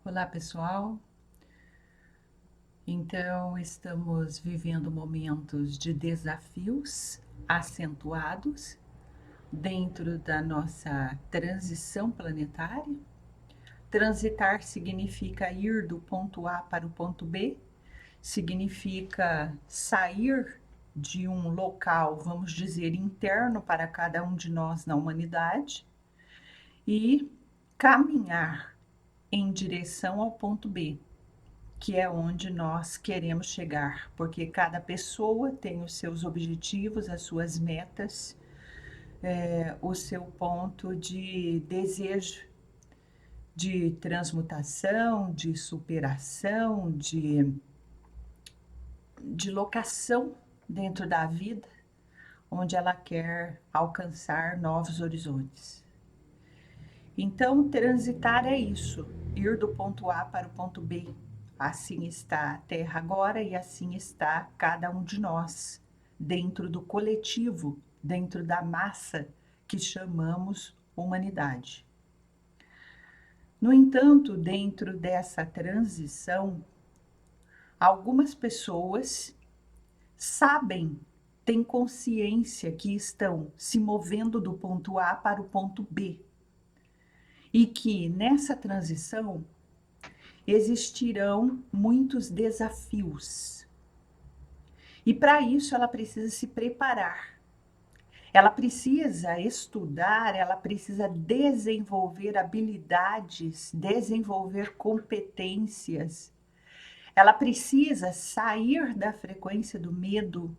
Olá, pessoal. Então, estamos vivendo momentos de desafios acentuados dentro da nossa transição planetária. Transitar significa ir do ponto A para o ponto B, significa sair de um local, vamos dizer, interno para cada um de nós na humanidade e caminhar em direção ao ponto B, que é onde nós queremos chegar, porque cada pessoa tem os seus objetivos, as suas metas, o seu ponto de desejo de transmutação, de superação, de locação dentro da vida, onde ela quer alcançar novos horizontes. Então, transitar é isso, ir do ponto A para o ponto B. Assim está a Terra agora e assim está cada um de nós, dentro do coletivo, dentro da massa que chamamos humanidade. No entanto, dentro dessa transição, algumas pessoas sabem, têm consciência que estão se movendo do ponto A para o ponto B e que nessa transição existirão muitos desafios. E para isso ela precisa se preparar. Ela precisa estudar, ela precisa desenvolver habilidades, desenvolver competências. Ela precisa sair da frequência do medo,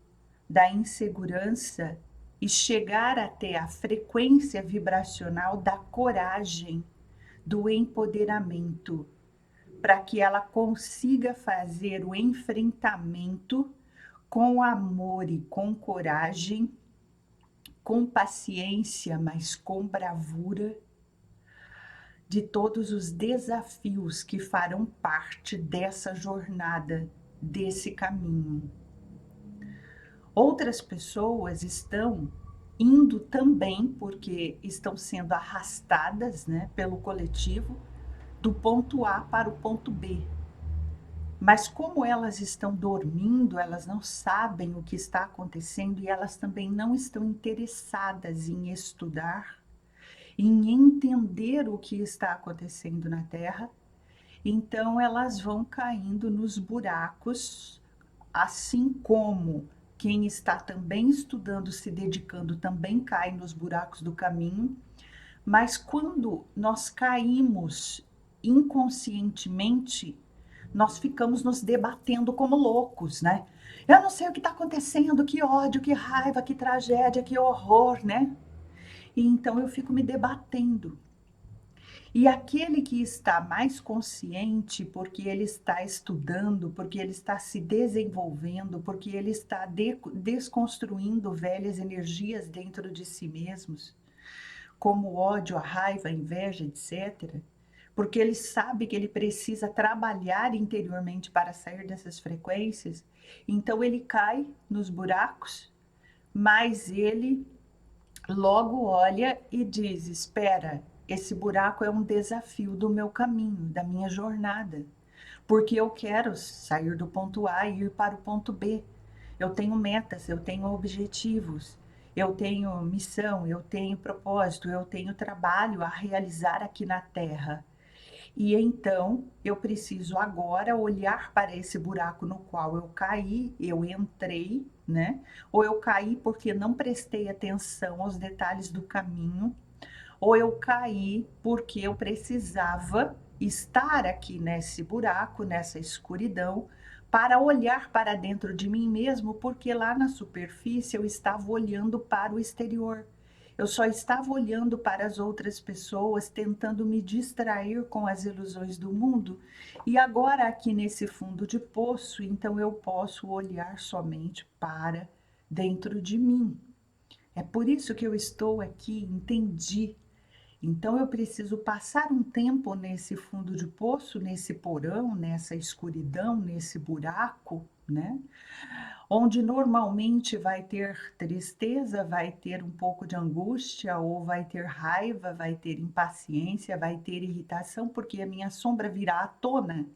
da insegurança e chegar até a frequência vibracional da coragem, do empoderamento, para que ela consiga fazer o enfrentamento com amor e com coragem, com paciência, mas com bravura, de todos os desafios que farão parte dessa jornada, desse caminho. Outras pessoas estão indo também, porque estão sendo arrastadas, né, pelo coletivo, do ponto A para o ponto B. Mas como elas estão dormindo, elas não sabem o que está acontecendo e elas também não estão interessadas em estudar, em entender o que está acontecendo na Terra, então elas vão caindo nos buracos, assim como quem está também estudando, se dedicando, também cai nos buracos do caminho. Mas quando nós caímos inconscientemente, nós ficamos nos debatendo como loucos, né? Eu não sei o que está acontecendo, que ódio, que raiva, que tragédia, que horror, né? E então eu fico me debatendo. E aquele que está mais consciente, porque ele está estudando, porque ele está se desenvolvendo, porque ele está desconstruindo velhas energias dentro de si mesmos, como o ódio, a raiva, a inveja, etc., porque ele sabe que ele precisa trabalhar interiormente para sair dessas frequências, então ele cai nos buracos, mas ele logo olha e diz: espera, esse buraco é um desafio do meu caminho, da minha jornada, porque eu quero sair do ponto A e ir para o ponto B. Eu tenho metas, eu tenho objetivos, eu tenho missão, eu tenho propósito, eu tenho trabalho a realizar aqui na Terra. E então eu preciso agora olhar para esse buraco no qual eu caí, eu entrei, né? Ou eu caí porque não prestei atenção aos detalhes do caminho, ou eu caí porque eu precisava estar aqui nesse buraco, nessa escuridão, para olhar para dentro de mim mesmo, porque lá na superfície eu estava olhando para o exterior. Eu só estava olhando para as outras pessoas, tentando me distrair com as ilusões do mundo. E agora, aqui nesse fundo de poço, então eu posso olhar somente para dentro de mim. É por isso que eu estou aqui, entendi. Então eu preciso passar um tempo nesse fundo de poço, nesse porão, nessa escuridão, nesse buraco, né? onde normalmente vai ter tristeza, vai ter um pouco de angústia, ou vai ter raiva, vai ter impaciência, vai ter irritação, porque a minha sombra virá à tona,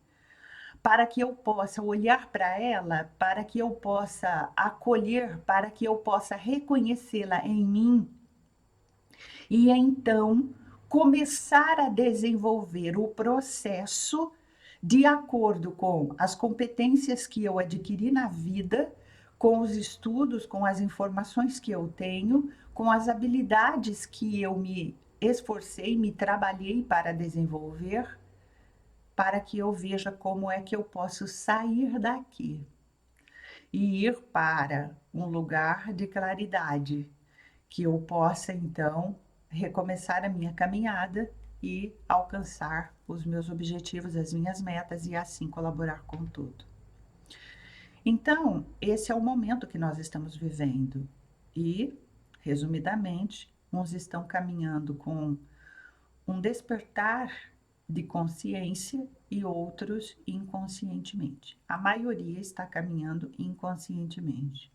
para que eu possa olhar para ela, para que eu possa acolher, para que eu possa reconhecê-la em mim e então começar a desenvolver o processo de acordo com as competências que eu adquiri na vida, com os estudos, com as informações que eu tenho, com as habilidades que eu me esforcei, me trabalhei para desenvolver, para que eu veja como é que eu posso sair daqui e ir para um lugar de claridade, que eu possa então recomeçar a minha caminhada e alcançar os meus objetivos, as minhas metas e assim colaborar com tudo. Então, esse é o momento que nós estamos vivendo e, resumidamente, uns estão caminhando com um despertar de consciência e outros inconscientemente. A maioria está caminhando inconscientemente.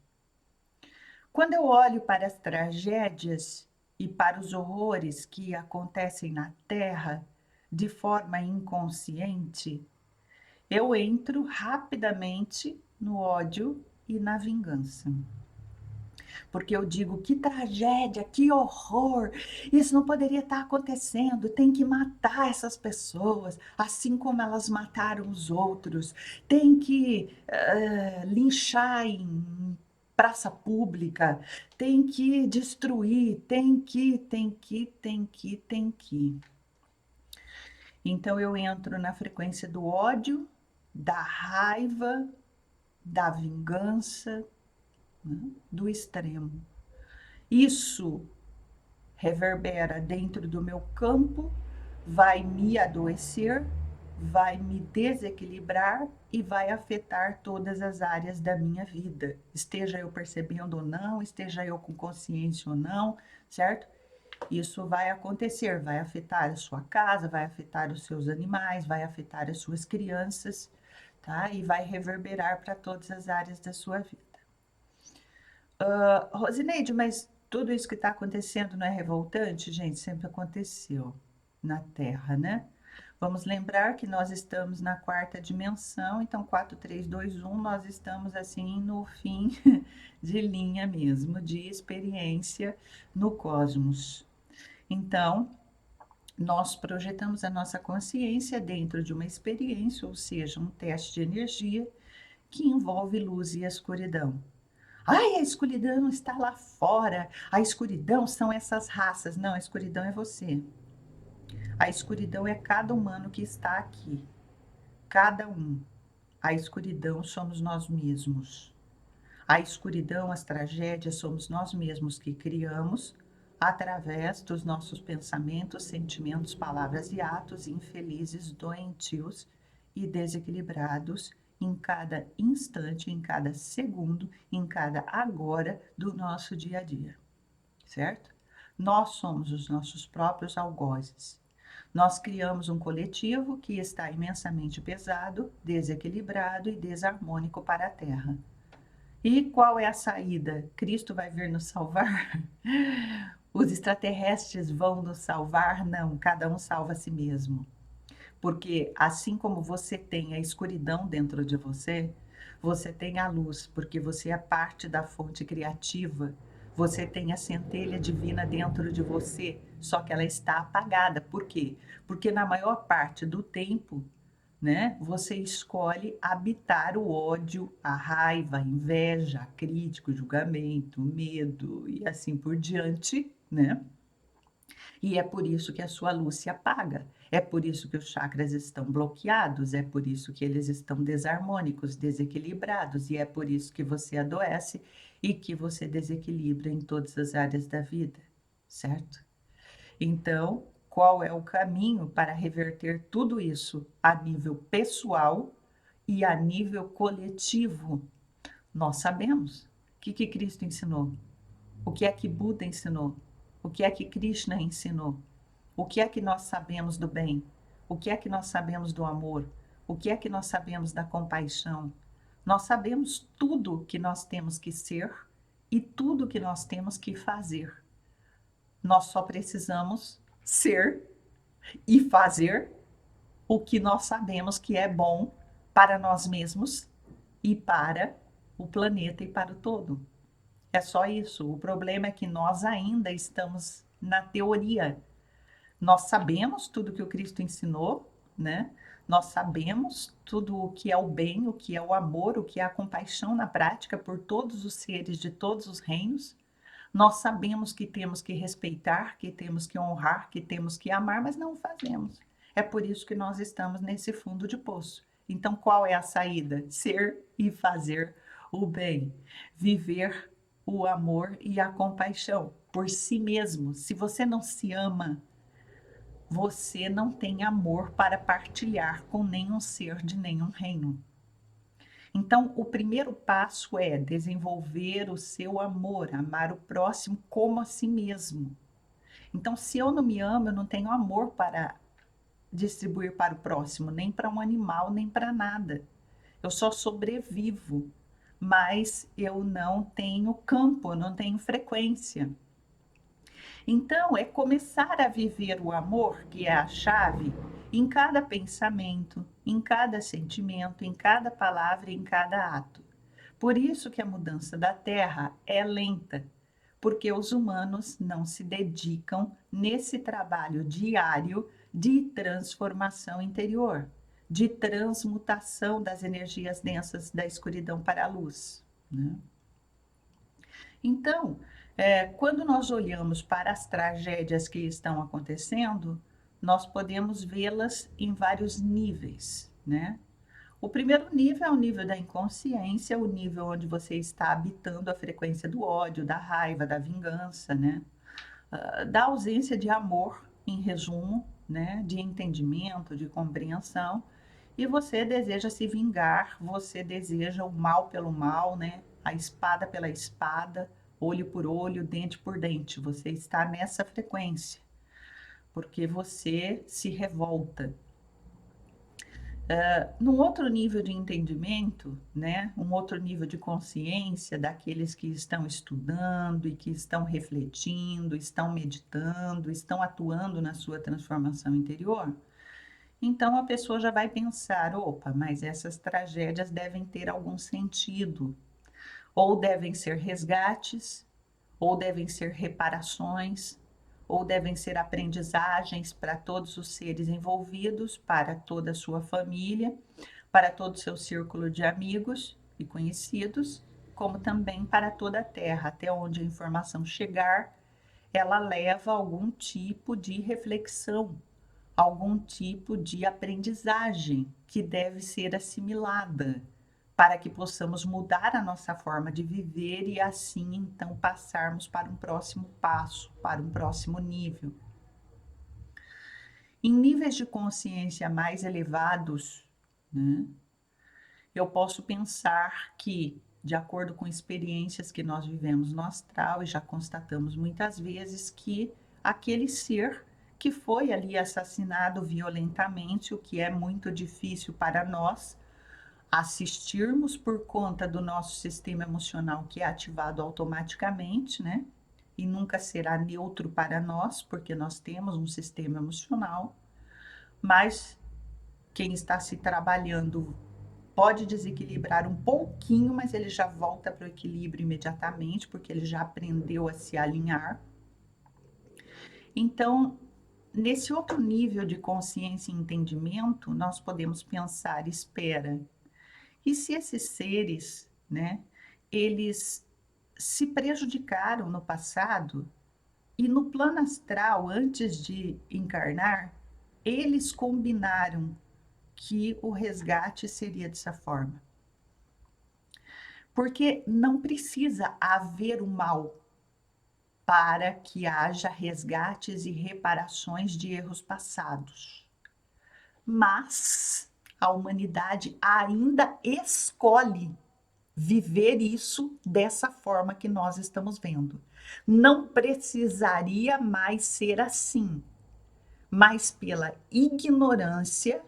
Quando eu olho para as tragédias e para os horrores que acontecem na Terra de forma inconsciente, eu entro rapidamente no ódio e na vingança. Porque eu digo, que tragédia, que horror, isso não poderia estar acontecendo, tem que matar essas pessoas, assim como elas mataram os outros, tem que linchar em praça pública, tem que destruir, tem que. Então eu entro na frequência do ódio, da raiva, da vingança, né, do extremo. Isso reverbera dentro do meu campo, vai me adoecer, vai me desequilibrar e vai afetar todas as áreas da minha vida. Esteja eu percebendo ou não, esteja eu com consciência ou não, certo? Isso vai acontecer, vai afetar a sua casa, vai afetar os seus animais, vai afetar as suas crianças, tá? E vai reverberar para todas as áreas da sua vida. Rosineide, mas tudo isso que está acontecendo não é revoltante? Gente, sempre aconteceu na Terra, né? Vamos lembrar que nós estamos na quarta dimensão, então 4, 3, 2, 1, nós estamos assim no fim de linha mesmo, de experiência no cosmos. Então, nós projetamos a nossa consciência dentro de uma experiência, ou seja, um teste de energia que envolve luz e escuridão. Ai, a escuridão está lá fora. A escuridão são essas raças. Não, a escuridão é você. A escuridão é cada humano que está aqui. Cada um. A escuridão somos nós mesmos. A escuridão, as tragédias, somos nós mesmos que criamos através dos nossos pensamentos, sentimentos, palavras e atos infelizes, doentios e desequilibrados em cada instante, em cada segundo, em cada agora do nosso dia a dia, certo? Nós somos os nossos próprios algozes. Nós criamos um coletivo que está imensamente pesado, desequilibrado e desarmônico para a Terra. E qual é a saída? Cristo vai vir nos salvar? Os extraterrestres vão nos salvar? Não, cada um salva a si mesmo. Porque assim como você tem a escuridão dentro de você, você tem a luz, porque você é parte da fonte criativa. Você tem a centelha divina dentro de você, só que ela está apagada. Por quê? Porque na maior parte do tempo, né, você escolhe habitar o ódio, a raiva, a inveja, a crítica, o julgamento, o medo e assim por diante, né? E é por isso que a sua luz se apaga. É por isso que os chakras estão bloqueados, é por isso que eles estão desarmônicos, desequilibrados, e é por isso que você adoece e que você desequilibra em todas as áreas da vida, certo? Então, qual é o caminho para reverter tudo isso a nível pessoal e a nível coletivo? Nós sabemos. O que Cristo ensinou? O que é que Buda ensinou? O que é que Krishna ensinou? O que é que nós sabemos do bem? O que é que nós sabemos do amor? O que é que nós sabemos da compaixão? Nós sabemos tudo que nós temos que ser e tudo que nós temos que fazer. Nós só precisamos ser e fazer o que nós sabemos que é bom para nós mesmos e para o planeta e para o todo. É só isso. O problema é que nós ainda estamos na teoria. Nós sabemos tudo que o Cristo ensinou, né? Nós sabemos tudo o que é o bem, o que é o amor, o que é a compaixão na prática por todos os seres de todos os reinos. Nós sabemos que temos que respeitar, que temos que honrar, que temos que amar, mas não o fazemos. É por isso que nós estamos nesse fundo de poço. Então, qual é a saída? Ser e fazer o bem. Viver o amor e a compaixão por si mesmo. Se você não se ama, você não tem amor para partilhar com nenhum ser de nenhum reino. Então, o primeiro passo é desenvolver o seu amor, amar o próximo como a si mesmo. Então, se eu não me amo, eu não tenho amor para distribuir para o próximo, nem para um animal, nem para nada. Eu só sobrevivo, mas eu não tenho campo, eu não tenho frequência. Então, é começar a viver o amor, que é a chave, em cada pensamento, em cada sentimento, em cada palavra, em cada ato. Por isso que a mudança da Terra é lenta, porque os humanos não se dedicam nesse trabalho diário de transformação interior, de transmutação das energias densas da escuridão para a luz, né? Então, quando nós olhamos para as tragédias que estão acontecendo, nós podemos vê-las em vários níveis, né? O primeiro nível é o nível da inconsciência, o nível onde você está habitando a frequência do ódio, da raiva, da vingança, né? Da ausência de amor, em resumo, né? De entendimento, de compreensão. E você deseja se vingar, você deseja o mal pelo mal, né? A espada pela espada, olho por olho, dente por dente. Você está nessa frequência, porque você se revolta. Num outro nível de entendimento, né, um outro nível de consciência daqueles que estão estudando e que estão refletindo, estão meditando, estão atuando na sua transformação interior, então a pessoa já vai pensar: opa, mas essas tragédias devem ter algum sentido, ou devem ser resgates, ou devem ser reparações, ou devem ser aprendizagens para todos os seres envolvidos, para toda a sua família, para todo o seu círculo de amigos e conhecidos, como também para toda a Terra, até onde a informação chegar, ela leva algum tipo de reflexão, algum tipo de aprendizagem que deve ser assimilada, para que possamos mudar a nossa forma de viver e assim então passarmos para um próximo passo, para um próximo nível. Em níveis de consciência mais elevados, né, eu posso pensar que, de acordo com experiências que nós vivemos no astral, e já constatamos muitas vezes que aquele ser que foi ali assassinado violentamente, o que é muito difícil para nós assistirmos por conta do nosso sistema emocional que é ativado automaticamente, né? E nunca será neutro para nós, porque nós temos um sistema emocional, mas quem está se trabalhando pode desequilibrar um pouquinho, mas ele já volta para o equilíbrio imediatamente, porque ele já aprendeu a se alinhar. Então, nesse outro nível de consciência e entendimento, nós podemos pensar: espera, e se esses seres, né, eles se prejudicaram no passado e no plano astral, antes de encarnar, eles combinaram que o resgate seria dessa forma. Porque não precisa haver o mal para que haja resgates e reparações de erros passados. Mas a humanidade ainda escolhe viver isso dessa forma que nós estamos vendo. Não precisaria mais ser assim, mas pela ignorância,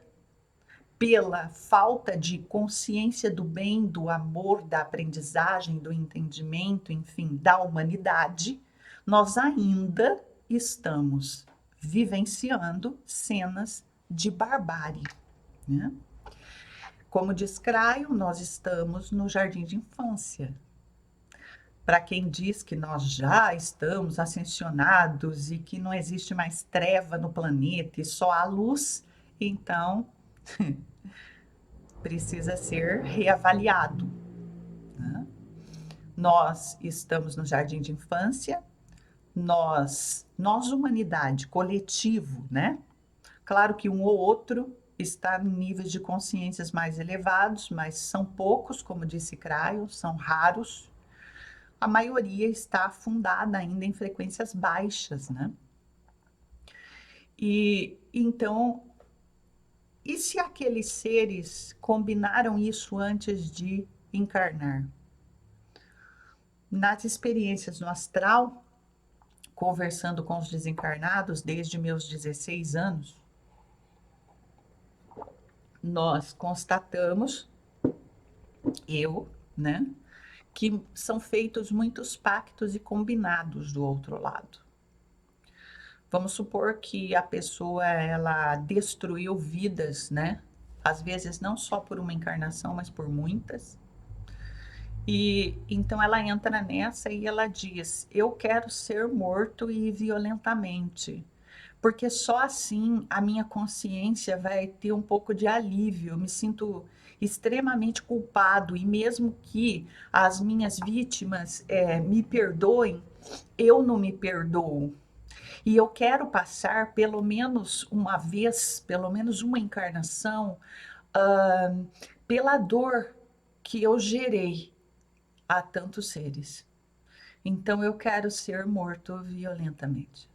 pela falta de consciência do bem, do amor, da aprendizagem, do entendimento, enfim, da humanidade, nós ainda estamos vivenciando cenas de barbárie, né? Como diz Craio, nós estamos no jardim de infância. Para quem diz que nós já estamos ascensionados e que não existe mais treva no planeta e só há luz, então precisa ser reavaliado, né? Nós estamos no jardim de infância, nós humanidade, coletivo, né? Claro que um ou outro está em níveis de consciências mais elevados, mas são poucos, como disse Craio, são raros. A maioria está afundada ainda em frequências baixas, né? E então, e se aqueles seres combinaram isso antes de encarnar? Nas experiências no astral, conversando com os desencarnados desde meus 16 anos, nós constatamos, né, que são feitos muitos pactos e combinados do outro lado. Vamos supor que a pessoa, ela destruiu vidas, né? Às vezes não só por uma encarnação, mas por muitas. E então ela entra nessa e ela diz: eu quero ser morto e violentamente, porque só assim a minha consciência vai ter um pouco de alívio. Eu me sinto extremamente culpado e mesmo que as minhas vítimas me perdoem, eu não me perdoo. E eu quero passar pelo menos uma vez, pelo menos uma encarnação, pela dor que eu gerei a tantos seres. Então eu quero ser morto violentamente.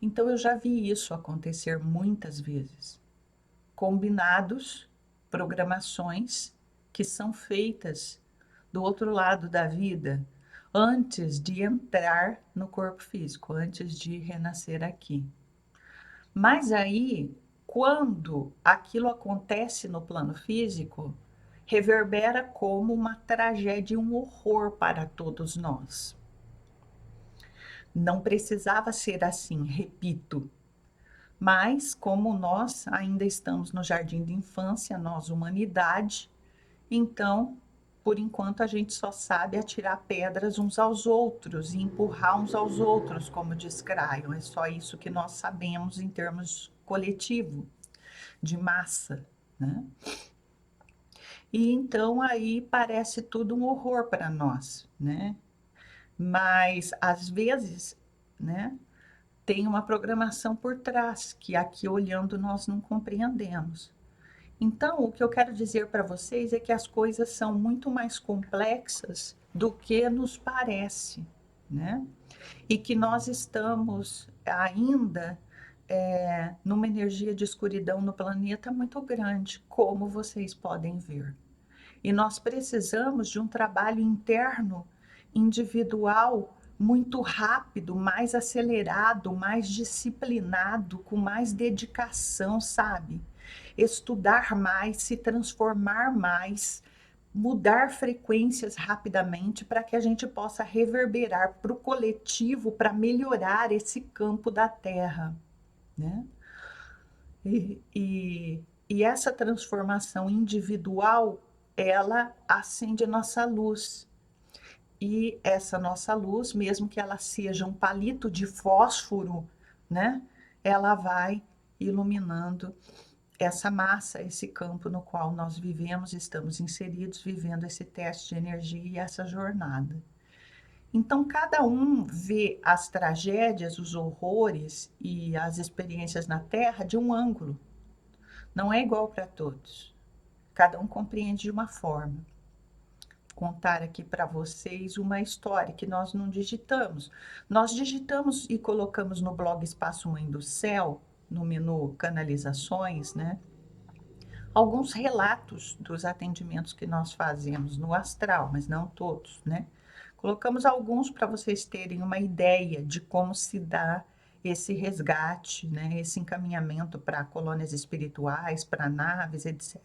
Então eu já vi isso acontecer muitas vezes. Combinados, programações que são feitas do outro lado da vida, antes de entrar no corpo físico, antes de renascer aqui. Mas aí, quando aquilo acontece no plano físico, reverbera como uma tragédia, um horror para todos nós. Não precisava ser assim, repito. Mas, como nós ainda estamos no jardim de infância, nós, humanidade, então, por enquanto, a gente só sabe atirar pedras uns aos outros e empurrar uns aos outros, como diz Craio. É só isso que nós sabemos em termos coletivo, de massa, né? E então aí parece tudo um horror para nós, né? Mas às vezes, né, tem uma programação por trás que aqui olhando nós não compreendemos. Então, o que eu quero dizer para vocês é que as coisas são muito mais complexas do que nos parece, né? E que nós estamos ainda numa energia de escuridão no planeta muito grande, como vocês podem ver. E nós precisamos de um trabalho interno, individual, muito rápido, mais acelerado, mais disciplinado, com mais dedicação, sabe? Estudar mais, se transformar mais, mudar frequências rapidamente para que a gente possa reverberar para o coletivo, para melhorar esse campo da Terra, né? E essa transformação individual, ela acende a nossa luz. E essa nossa luz, mesmo que ela seja um palito de fósforo, né? Ela vai iluminando essa massa, esse campo no qual nós vivemos, estamos inseridos, vivendo esse teste de energia e essa jornada. Então, cada um vê as tragédias, os horrores e as experiências na Terra de um ângulo. Não é igual para todos. Cada um compreende de uma forma. Contar aqui para vocês uma história que nós não digitamos. Nós digitamos e colocamos no blog Espaço Mãe do Céu, no menu Canalizações, né? Alguns relatos dos atendimentos que nós fazemos no astral, mas não todos, né? Colocamos alguns para vocês terem uma ideia de como se dá esse resgate, né, esse encaminhamento para colônias espirituais, para naves, etc.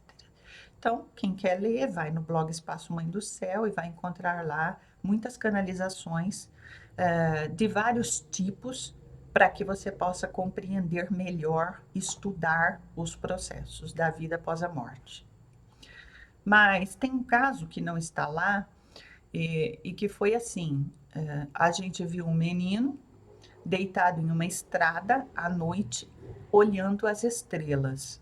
Então, quem quer ler, vai no blog Espaço Mãe do Céu e vai encontrar lá muitas canalizações de vários tipos para que você possa compreender melhor, estudar os processos da vida após a morte. Mas tem um caso que não está lá e que foi assim: a gente viu um menino deitado em uma estrada à noite, olhando as estrelas.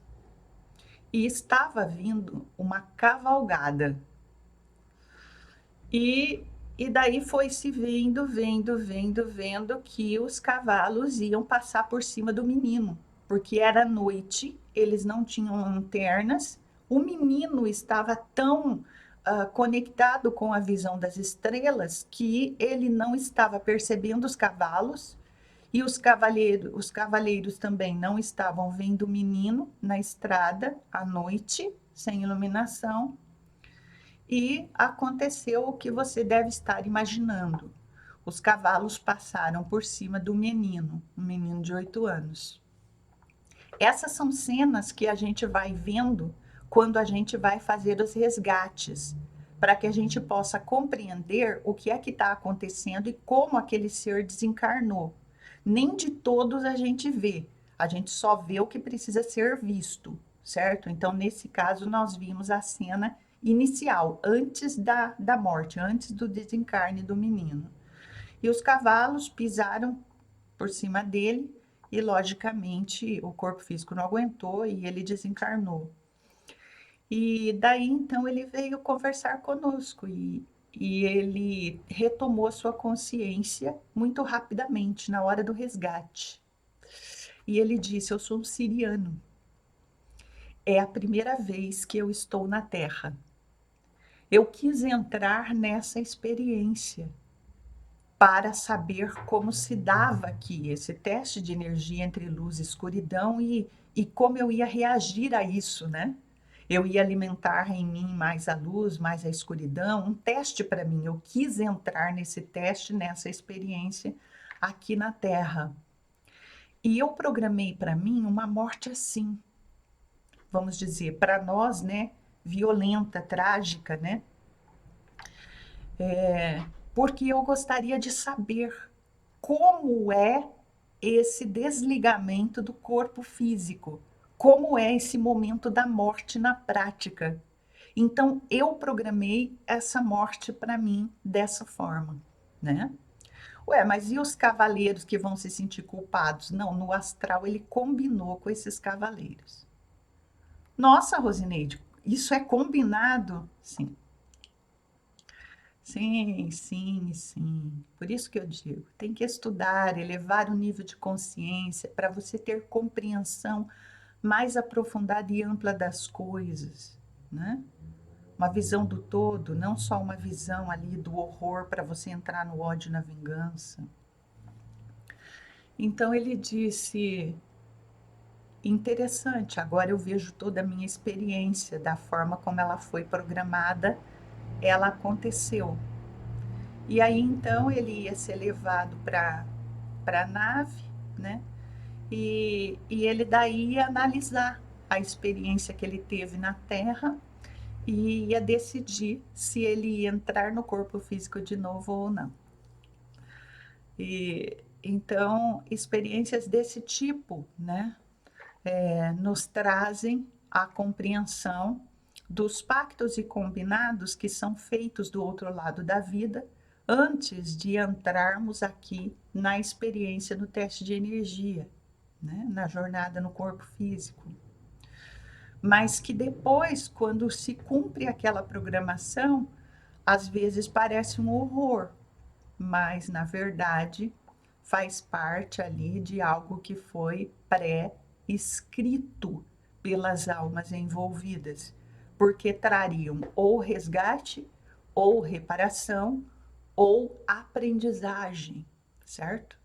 E estava vindo uma cavalgada. E, e daí foi se vendo que os cavalos iam passar por cima do menino, porque era noite, eles não tinham lanternas, o menino estava tão conectado com a visão das estrelas que ele não estava percebendo os cavalos e os cavaleiros também não estavam vendo o menino na estrada à noite, sem iluminação. E aconteceu o que você deve estar imaginando. Os cavalos passaram por cima do menino, um menino de 8 anos. Essas são cenas que a gente vai vendo quando a gente vai fazer os resgates, para que a gente possa compreender o que é que está acontecendo e como aquele ser desencarnou. Nem de todos a gente só vê o que precisa ser visto, certo? Então, nesse caso, nós vimos a cena inicial, antes da morte, antes do desencarne do menino. E os cavalos pisaram por cima dele e, logicamente, o corpo físico não aguentou e ele desencarnou. E daí, então, ele veio conversar conosco e ele retomou sua consciência muito rapidamente, na hora do resgate. E ele disse: eu sou um siriano. É a primeira vez que eu estou na Terra. Eu quis entrar nessa experiência para saber como se dava aqui esse teste de energia entre luz e escuridão e como eu ia reagir a isso, né? Eu ia alimentar em mim mais a luz, mais a escuridão, um teste para mim. Eu quis entrar nesse teste, nessa experiência aqui na Terra. E eu programei para mim uma morte assim, vamos dizer, para nós, né? Violenta, trágica, né? Porque eu gostaria de saber como é esse desligamento do corpo físico, como é esse momento da morte na prática. Então, eu programei essa morte para mim dessa forma, né? Ué, mas e os cavaleiros que vão se sentir culpados? Não, no astral ele combinou com esses cavaleiros. Nossa, Rosineide, isso é combinado? Sim. Sim, sim, sim. Por isso que eu digo, tem que estudar, elevar o nível de consciência para você ter compreensão mais aprofundada e ampla das coisas, né? Uma visão do todo, não só uma visão ali do horror para você entrar no ódio e na vingança. Então ele disse: interessante, agora eu vejo toda a minha experiência, da forma como ela foi programada, ela aconteceu. E aí então ele ia ser levado para a nave, né? E ele daí ia analisar a experiência que ele teve na Terra e ia decidir se ele ia entrar no corpo físico de novo ou não. E então, experiências desse tipo, né, nos trazem a compreensão dos pactos e combinados que são feitos do outro lado da vida antes de entrarmos aqui na experiência do teste de energia, né, na jornada no corpo físico. Mas que depois, quando se cumpre aquela programação, às vezes parece um horror, mas na verdade faz parte ali de algo que foi pré-escrito pelas almas envolvidas, porque trariam ou resgate, ou reparação, ou aprendizagem, certo?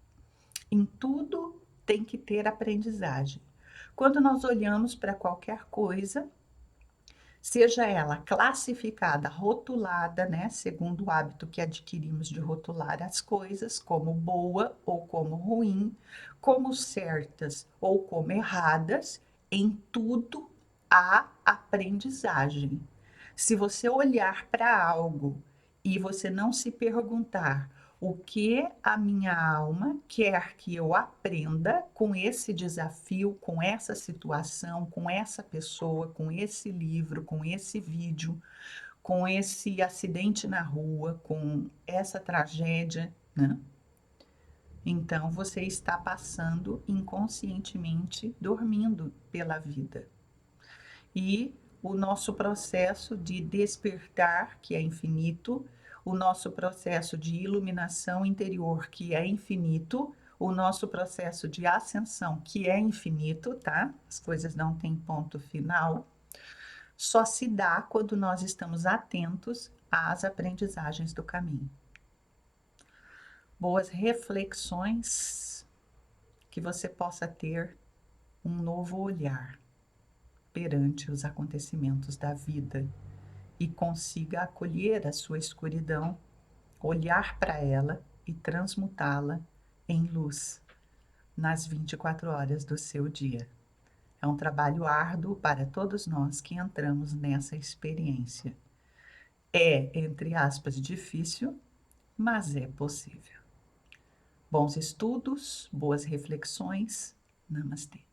Em tudo tem que ter aprendizagem. Quando nós olhamos para qualquer coisa, seja ela classificada, rotulada, né, segundo o hábito que adquirimos de rotular as coisas, como boa ou como ruim, como certas ou como erradas, em tudo há aprendizagem. Se você olhar para algo e você não se perguntar o que a minha alma quer que eu aprenda com esse desafio, com essa situação, com essa pessoa, com esse livro, com esse vídeo, com esse acidente na rua, com essa tragédia, né? Então você está passando inconscientemente, dormindo pela vida. E o nosso processo de despertar, que é infinito, o nosso processo de iluminação interior, que é infinito, o nosso processo de ascensão, que é infinito, tá? As coisas não têm ponto final. Só se dá quando nós estamos atentos às aprendizagens do caminho. Boas reflexões, que você possa ter um novo olhar perante os acontecimentos da vida e consiga acolher a sua escuridão, olhar para ela e transmutá-la em luz nas 24 horas do seu dia. É um trabalho árduo para todos nós que entramos nessa experiência. É, entre aspas, difícil, mas é possível. Bons estudos, boas reflexões. Namastê.